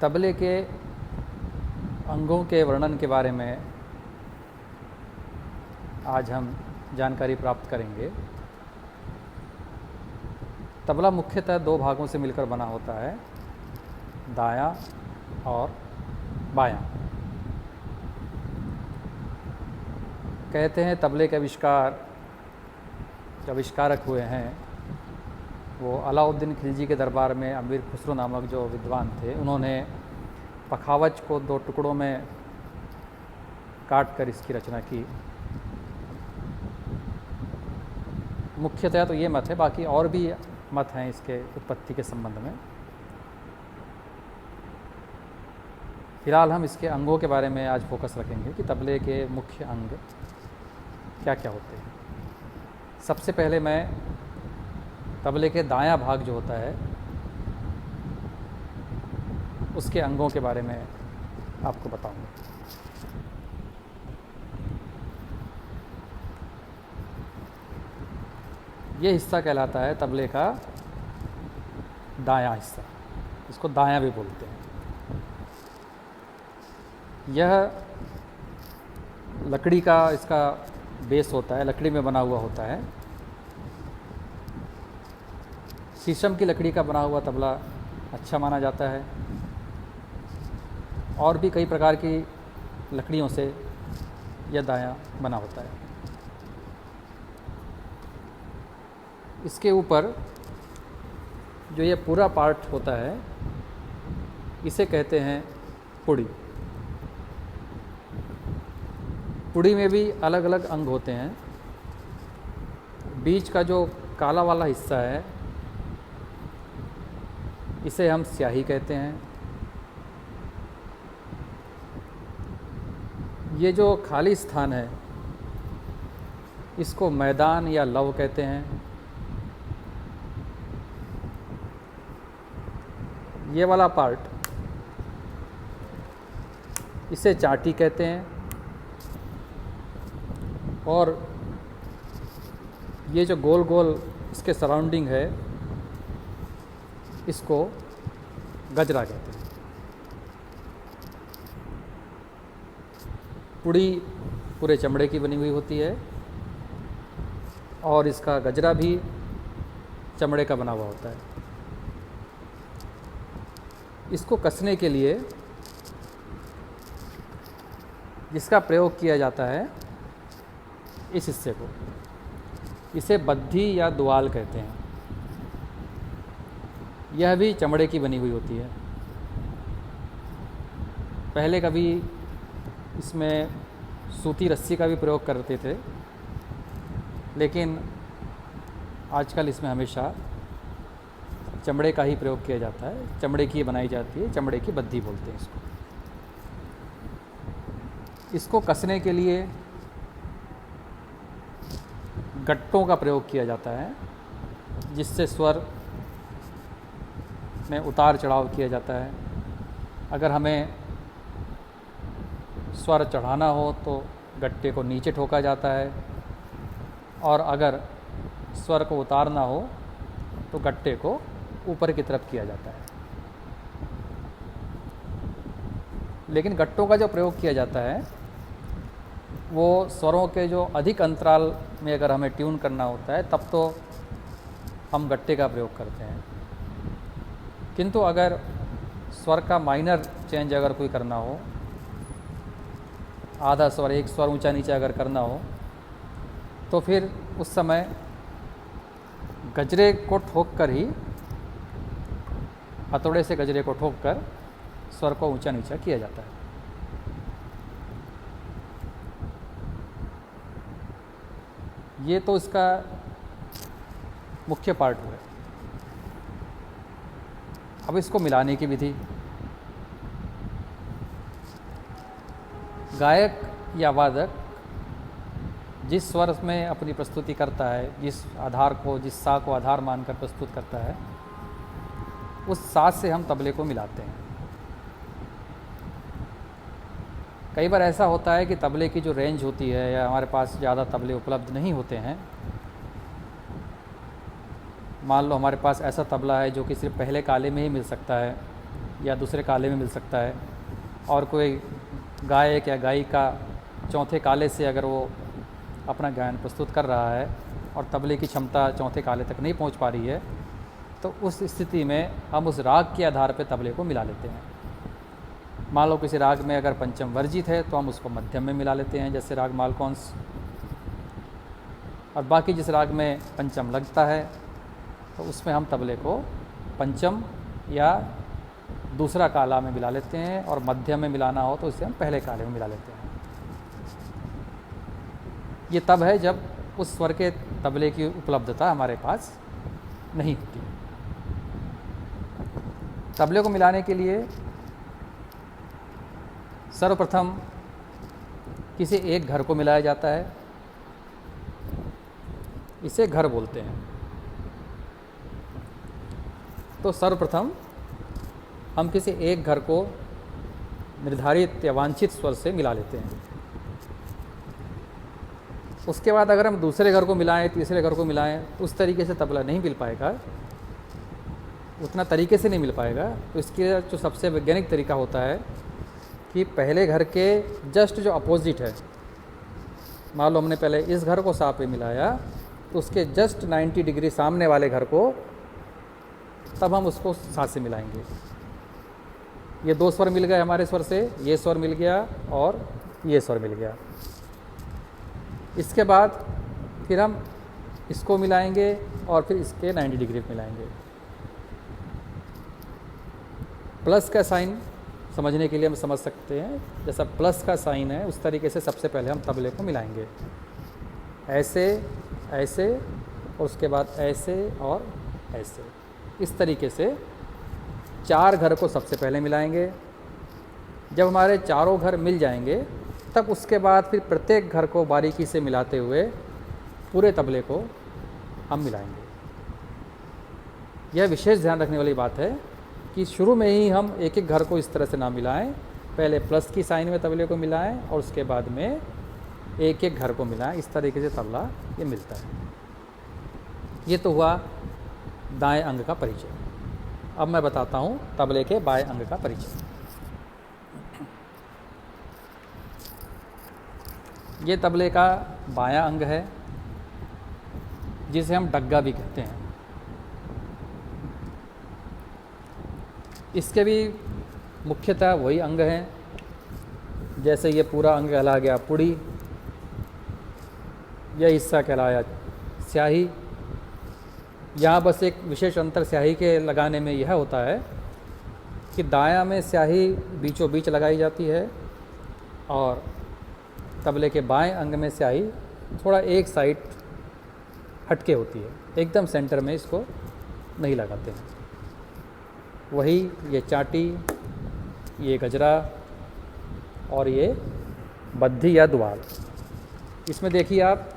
तबले के अंगों के वर्णन के बारे में आज हम जानकारी प्राप्त करेंगे। तबला मुख्यतः दो भागों से मिलकर बना होता है, दायां और बायां। कहते हैं तबले के आविष्कारक हुए हैं वो अलाउद्दीन खिलजी के दरबार में अमीर खुसरो नामक जो विद्वान थे, उन्होंने पखावज को दो टुकड़ों में काट कर इसकी रचना की। मुख्यतः तो ये मत है, बाकी और भी मत हैं इसके उत्पत्ति के संबंध में। फिलहाल हम इसके अंगों के बारे में आज फोकस रखेंगे कि तबले के मुख्य अंग क्या क्या होते हैं। सबसे पहले मैं तबले के दायां भाग जो होता है उसके अंगों के बारे में आपको बताऊंगा। ये हिस्सा कहलाता है तबले का दायां हिस्सा, इसको दायां भी बोलते हैं। यह लकड़ी का इसका बेस होता है, लकड़ी में बना हुआ होता है। शीशम की लकड़ी का बना हुआ तबला अच्छा माना जाता है, और भी कई प्रकार की लकड़ियों से यह दायां बना होता है। इसके ऊपर जो ये पूरा पार्ट होता है इसे कहते हैं पुड़ी। पुड़ी में भी अलग अलग अंग होते हैं। बीच का जो काला वाला हिस्सा है इसे हम स्याही कहते हैं। ये जो खाली स्थान है इसको मैदान या लव कहते हैं। ये वाला पार्ट इसे चाटी कहते हैं, और ये जो गोल गोल इसके सराउंडिंग है इसको गजरा कहते हैं। पुड़ी पूरे चमड़े की बनी हुई होती है और इसका गजरा भी चमड़े का बना हुआ होता है। इसको कसने के लिए जिसका प्रयोग किया जाता है इस हिस्से को, इसे बद्धी या दुआल कहते हैं। यह भी चमड़े की बनी हुई होती है। पहले कभी इसमें सूती रस्सी का भी प्रयोग करते थे, लेकिन आजकल इसमें हमेशा चमड़े का ही प्रयोग किया जाता है। चमड़े की बनाई जाती है, चमड़े की बद्धी बोलते हैं इसको। इसको कसने के लिए गट्टों का प्रयोग किया जाता है, जिससे स्वर में उतार चढ़ाव किया जाता है। अगर हमें स्वर चढ़ाना हो तो गट्टे को नीचे ठोका जाता है, और अगर स्वर को उतारना हो तो गट्टे को ऊपर की तरफ किया जाता है। लेकिन गट्टों का जो प्रयोग किया जाता है वो स्वरों के जो अधिक अंतराल में अगर हमें ट्यून करना होता है तब तो हम गट्टे का प्रयोग करते हैं। किंतु अगर स्वर का माइनर चेंज अगर कोई करना हो, आधा स्वर, एक स्वर ऊंचा नीचा अगर करना हो, तो फिर उस समय गजरे को ठोक कर ही, हथौड़े से गजरे को ठोक कर स्वर को ऊंचा नीचा किया जाता है। ये तो इसका मुख्य पार्ट हुआ। अब इसको मिलाने की विधि। गायक या वादक जिस स्वर में अपनी प्रस्तुति करता है, जिस आधार को, जिस सा को आधार मानकर प्रस्तुत करता है, उस सा से हम तबले को मिलाते हैं। कई बार ऐसा होता है कि तबले की जो रेंज होती है, या हमारे पास ज़्यादा तबले उपलब्ध नहीं होते हैं। मान लो हमारे पास ऐसा तबला है जो कि सिर्फ पहले काले में ही मिल सकता है, या दूसरे काले में मिल सकता है, और कोई गायक या गायिका चौथे काले से अगर वो अपना गायन प्रस्तुत कर रहा है और तबले की क्षमता चौथे काले तक नहीं पहुंच पा रही है, तो उस स्थिति में हम उस राग के आधार पर तबले को मिला लेते हैं। मान लो किसी राग में अगर पंचम वर्जित है तो हम उसको मध्यम में मिला लेते हैं, जैसे राग मालकौंस, और बाकी जिस राग में पंचम लगता है तो उसमें हम तबले को पंचम या दूसरा काला में मिला लेते हैं, और मध्यम में मिलाना हो तो इसे हम पहले काले में मिला लेते हैं। ये तब है जब उस स्वर के तबले की उपलब्धता हमारे पास नहीं होती। तबले को मिलाने के लिए सर्वप्रथम किसी एक घर को मिलाया जाता है, इसे घर बोलते हैं। तो सर्वप्रथम हम किसी एक घर को निर्धारित या वांछित स्वर से मिला लेते हैं। उसके बाद अगर हम दूसरे घर को मिलाएं, तीसरे घर को मिलाएं, तो उस तरीके से तबला नहीं मिल पाएगा, उतना तरीके से नहीं मिल पाएगा। तो इसके जो सबसे वैज्ञानिक तरीका होता है कि पहले घर के जस्ट जो अपोजिट है, मान लो हमने पहले इस घर को सा पे मिलाया, तो उसके जस्ट 90 डिग्री सामने वाले घर को तब हम उसको सा से मिलाएंगे। ये दो स्वर मिल गए हमारे स्वर से, ये स्वर मिल गया और ये स्वर मिल गया। इसके बाद फिर हम इसको मिलाएंगे और फिर इसके 90 डिग्री मिलाएंगे। प्लस का साइन समझने के लिए हम समझ सकते हैं, जैसा प्लस का साइन है उस तरीके से सबसे पहले हम तबले को मिलाएंगे, ऐसे ऐसे और उसके बाद ऐसे और ऐसे। इस तरीके से 4 घर को सबसे पहले मिलाएंगे। जब हमारे चारों घर मिल जाएंगे तब उसके बाद फिर प्रत्येक घर को बारीकी से मिलाते हुए पूरे तबले को हम मिलाएंगे। यह विशेष ध्यान रखने वाली बात है कि शुरू में ही हम एक एक घर को इस तरह से ना मिलाएं, पहले प्लस की साइन में तबले को मिलाएं और उसके बाद में एक एक घर को मिलाएं। इस तरीके से तबला ये मिलता है। ये तो हुआ दाएं अंग का परिचय। अब मैं बताता हूँ तबले के बाएं अंग का परिचय। ये तबले का बायां अंग है, जिसे हम डग्गा भी कहते हैं। इसके भी मुख्यतः वही अंग हैं, जैसे ये पूरा अंग कहला गया पुड़ी, यह हिस्सा कहलाया स्याही। यहाँ बस एक विशेष अंतर स्याही के लगाने में यह होता है कि दायां में स्याही बीचों बीच लगाई जाती है और तबले के बाएं अंग में स्याही थोड़ा एक साइड हटके होती है, एकदम सेंटर में इसको नहीं लगाते हैं। वही ये चाटी, ये गजरा और ये बद्धी या द्वाल। इसमें देखिए आप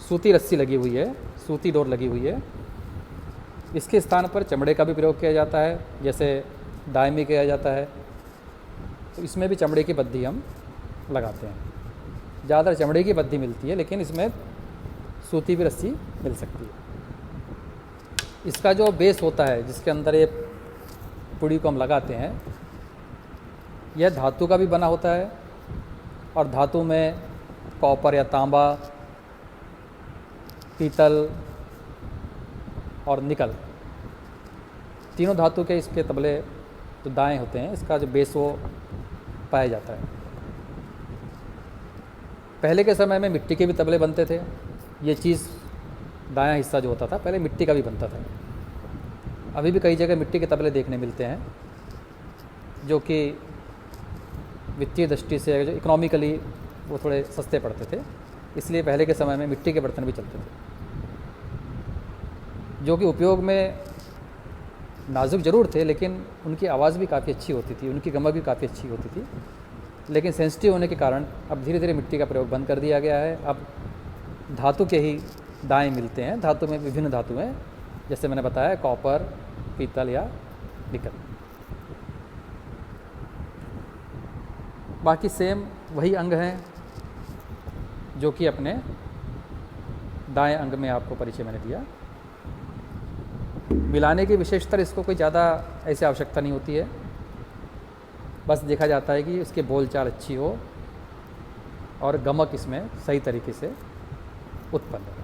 सूती रस्सी लगी हुई है, सूती डोर लगी हुई है। इसके स्थान पर चमड़े का भी प्रयोग किया जाता है, जैसे दायमी किया जाता है। तो इसमें भी चमड़े की बद्धी हम लगाते हैं। ज़्यादा चमड़े की बद्धी मिलती है, लेकिन इसमें सूती भी रस्सी मिल सकती है। इसका जो बेस होता है, जिसके अंदर ये पुड़ी को हम लगाते हैं, यह धातु का भी बना होता है और धातु में कॉपर या तांबा, पीतल और निकल, तीनों धातु के इसके तबले जो दाएं होते हैं, इसका जो बेस वो पाया जाता है। पहले के समय में मिट्टी के भी तबले बनते थे। ये चीज़ दायां हिस्सा जो होता था पहले मिट्टी का भी बनता था। अभी भी कई जगह मिट्टी के तबले देखने मिलते हैं, जो कि वित्तीय दृष्टि से, जो इकोनॉमिकली वो थोड़े सस्ते पड़ते थे, इसलिए पहले के समय में मिट्टी के बर्तन भी चलते थे, जो कि उपयोग में नाजुक ज़रूर थे, लेकिन उनकी आवाज़ भी काफ़ी अच्छी होती थी, उनकी गमक भी काफ़ी अच्छी होती थी। लेकिन सेंसिटिव होने के कारण अब धीरे धीरे मिट्टी का प्रयोग बंद कर दिया गया है। अब धातु के ही दाएं मिलते हैं। धातु में विभिन्न धातु हैं, जैसे मैंने बताया कॉपर, पीतल या निकल। बाकी सेम वही अंग हैं जो कि अपने दाएं अंग में आपको परिचय मैंने दिया। मिलाने की विशेषतर इसको कोई ज़्यादा ऐसी आवश्यकता नहीं होती है, बस देखा जाता है कि इसके बोलचाल अच्छी हो और गमक इसमें सही तरीके से उत्पन्न हो।